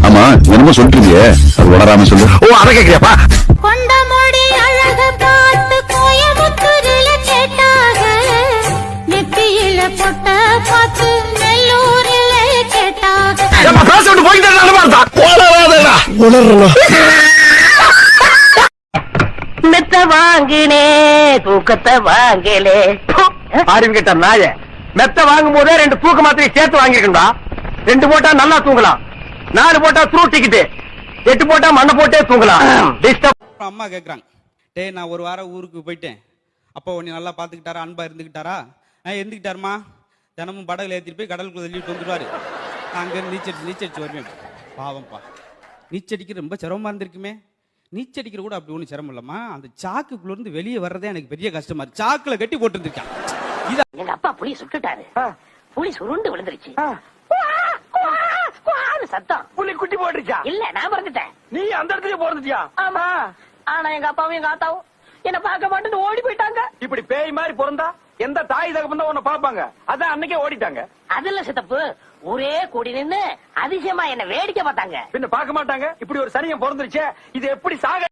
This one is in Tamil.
ஆமா என்னமோ சொல்லிட்டு அது உணராம சொல்லு. ஓ அத கேக்குறியாப்பா? கொண்டமொழி அழக பார்த்து கோயமுத்தூரில கேட்டாக, நெத்தியில பொட்ட பார்த்து நெல்லூரில கேட்டாக. ஏப்பா பேசிட்டு போயிட்டே நடமாடா. உளறாதடா. உளறணும். மெத்த வாங்கினே தூக்கத்தை வாங்கலே. அறிவு கேட்ட நாய, மெத்த வாங்கும் போதே 2 தூக்க மாத்திரை சேர்த்து வாங்கிருக்கா. 2 போட்டா நல்லா தூங்கலாம், 4 போட்டா த்ரூ டிக்கெட், 8 போட்டா மண்ணை போட்டே தூங்கலாம். அம்மா கேட்குறாங்க, டேய் நான் ஒரு வாரம் ஊருக்கு போயிட்டேன், அப்போ உன்னை நல்லா பார்த்துக்கிட்டாரா, அன்பா இருந்துக்கிட்டாரா? இருந்துக்கிட்டாருமா, தினமும் படகுல ஏற்றிட்டு போய் கடலுக்குள்ள தள்ளிட்டு வந்துடுவாரு. நான் அங்கேருந்து நீச்சடிச்சு வருவேன். பாவம்ப்பா, நீச்சடிக்க ரொம்ப சிரமமாக இருந்திருக்குமே. நீச்சடிக்கிற கூட அப்படி ஒன்றும் சிரமம் இல்லைம்மா, அந்த சாக்குக்குள்ளேருந்து வெளியே வர்றதே எனக்கு பெரிய கஷ்டமா இருக்கு. சாக்கில் கட்டி போட்டுருந்துருக்கேன். எங்க அப்பா புலி சுட்டுட்டாரு, புலி சுருண்டு விழுந்துருச்சு. சத்தம், புள்ளி குட்டி போட்டுருச்சா? இல்ல நான் பிறந்துட்டேன். நீ அந்த இடத்துலயே போறதுட்டியா? ஆமா, ஆனா எங்க அப்பாவும் எங்க ஆத்தாவும் என்ன பார்க்க மாட்டேன்னு ஓடி போயிட்டாங்க. இப்படி பேய் மாதிரி பிறந்தா எந்த தாய் தகப்பன் தான் உன்னை பாப்பாங்க? அதான் அன்னைக்கே ஓடிட்டாங்க. அதுல சித்தப்பு ஒரே கூடி நின்னு அதிசயமா என்ன வேடிக்கை பார்த்தாங்க. பின்ன பார்க்க மாட்டாங்க? இப்படி ஒரு சனியம் பிறந்துருச்சே, இது எப்படி சாக